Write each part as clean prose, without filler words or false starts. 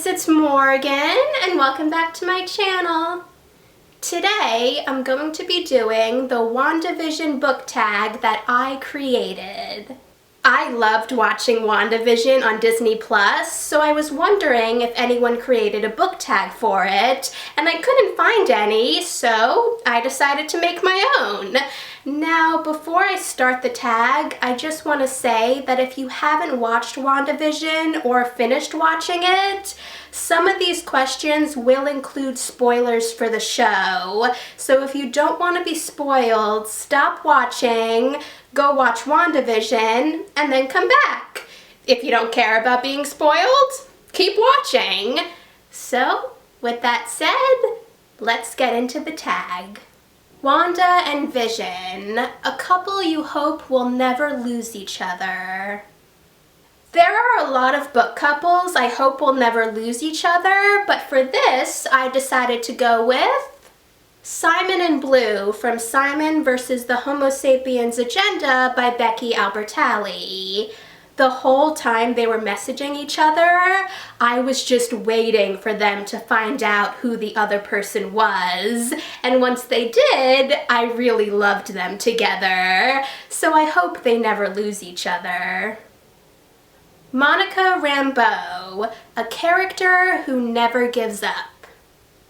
it's Morgan, and welcome back to my channel. Today, I'm going to be doing the WandaVision book tag that I created. I loved watching WandaVision on Disney+, so I was wondering if anyone created a book tag for it, and I couldn't find any, so I decided to make my own. Now, before I start the tag, I just want to say that if you haven't watched WandaVision or finished watching it, some of these questions will include spoilers for the show. So if you don't want to be spoiled, stop watching, go watch WandaVision, and then come back. If you don't care about being spoiled, keep watching. So, with that said, let's get into the tag. Wanda and Vision, a couple you hope will never lose each other. There are a lot of book couples I hope will never lose each other, but for this, I decided to go with Simon and Blue from Simon vs. the Homo Sapiens Agenda by Becky Albertalli. The whole time they were messaging each other, I was just waiting for them to find out who the other person was. And once they did, I really loved them together. So I hope they never lose each other. Monica Rambeau, a character who never gives up.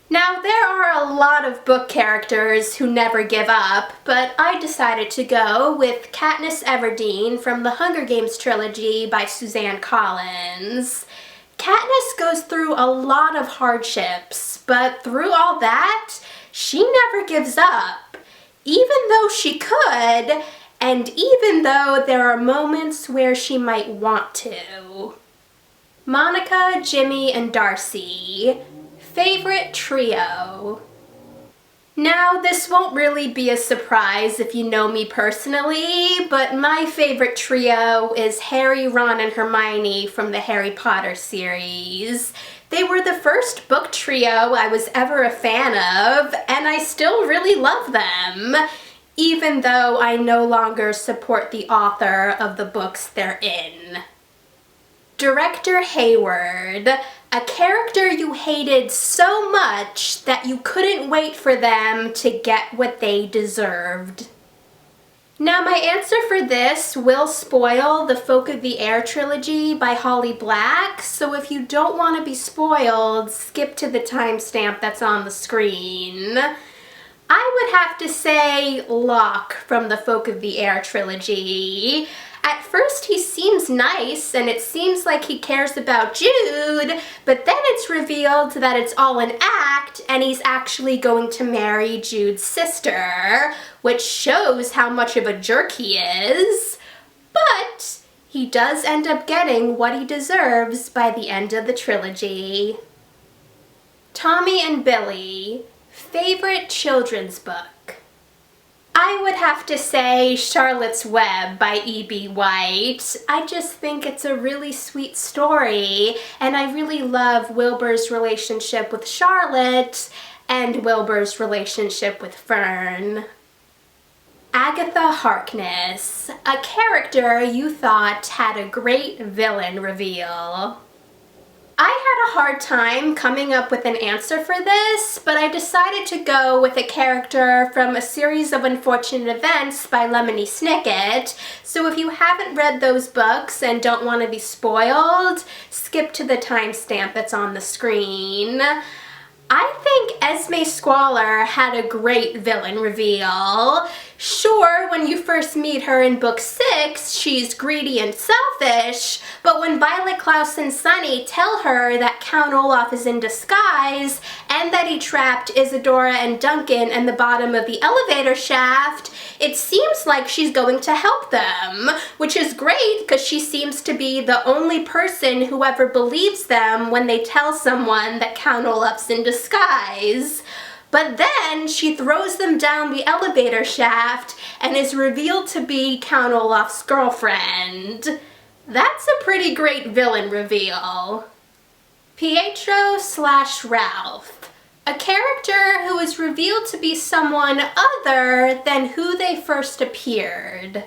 Now, there are a lot of book characters who never give up, but I decided to go with Katniss Everdeen from the Hunger Games trilogy by Suzanne Collins. Katniss goes through a lot of hardships, but through all that, she never gives up, even though she could, and even though there are moments where she might want to. Monica, Jimmy, and Darcy. Favorite trio. Now, this won't really be a surprise if you know me personally, but my favorite trio is Harry, Ron, and Hermione from the Harry Potter series. They were the first book trio I was ever a fan of, and I still really love them, even though I no longer support the author of the books they're in. Director Hayward, a character you hated so much that you couldn't wait for them to get what they deserved. Now, my answer for this will spoil the Folk of the Air trilogy by Holly Black, so if you don't want to be spoiled, skip to the timestamp that's on the screen. I would have to say Locke from the Folk of the Air trilogy. At first he seems nice and it seems like he cares about Jude, but then it's revealed that it's all an act and he's actually going to marry Jude's sister, which shows how much of a jerk he is. But he does end up getting what he deserves by the end of the trilogy. Tommy and Billy. Favorite children's book. I would have to say Charlotte's Web by E.B. White. I just think it's a really sweet story, and I really love Wilbur's relationship with Charlotte and Wilbur's relationship with Fern. Agatha Harkness, a character you thought had a great villain reveal. I had a hard time coming up with an answer for this, but I decided to go with a character from A Series of Unfortunate Events by Lemony Snicket. So if you haven't read those books and don't want to be spoiled, skip to the timestamp that's on the screen. I think Esme Squalor had a great villain reveal. Sure, when you first meet her in book 6, she's greedy and selfish, but when Violet, Klaus, and Sunny tell her that Count Olaf is in disguise and that he trapped Isadora and Duncan in the bottom of the elevator shaft, it seems like she's going to help them, which is great because she seems to be the only person who ever believes them when they tell someone that Count Olaf's in disguise. But then she throws them down the elevator shaft and is revealed to be Count Olaf's girlfriend. That's a pretty great villain reveal. Pietro/Ralph, a character who is revealed to be someone other than who they first appeared.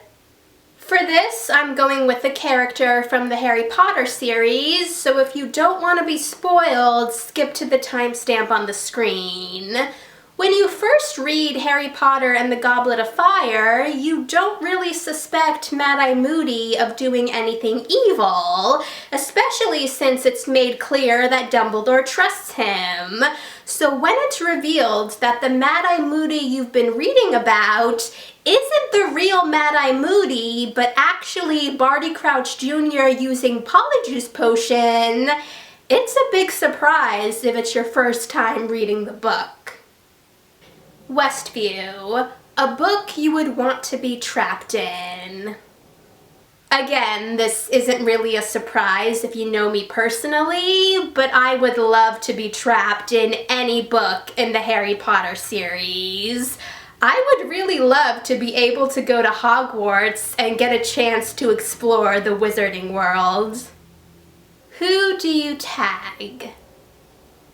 For this, I'm going with a character from the Harry Potter series, so if you don't want to be spoiled, skip to the timestamp on the screen. When you first read Harry Potter and the Goblet of Fire, you don't really suspect Mad-Eye Moody of doing anything evil, especially since it's made clear that Dumbledore trusts him. So when it's revealed that the Mad-Eye Moody you've been reading about isn't the real Mad-Eye Moody, but actually Barty Crouch Jr. using Polyjuice Potion, it's a big surprise if it's your first time reading the book. Westview, a book you would want to be trapped in. Again, this isn't really a surprise if you know me personally, but I would love to be trapped in any book in the Harry Potter series. I would really love to be able to go to Hogwarts and get a chance to explore the wizarding world. Who do you tag?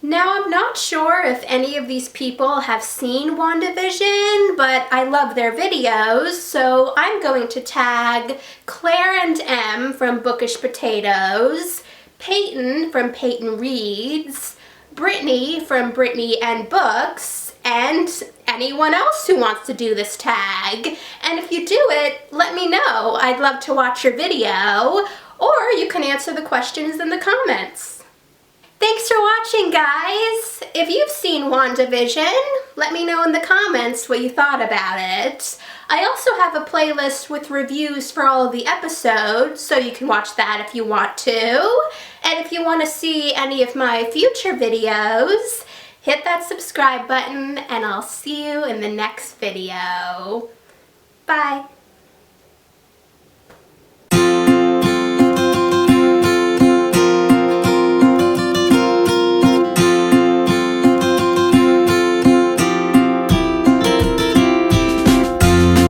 Now, I'm not sure if any of these people have seen WandaVision, but I love their videos, so I'm going to tag Claire and M from Bookish Potatoes, Peyton from Peyton Reads, Brittany from Brittany Books, and anyone else who wants to do this tag. And if you do it, let me know. I'd love to watch your video, or you can answer the questions in the comments. Thanks for watching, guys! If you've seen WandaVision, let me know in the comments what you thought about it. I also have a playlist with reviews for all of the episodes, so you can watch that if you want to. And if you want to see any of my future videos, hit that subscribe button, and I'll see you in the next video. Bye!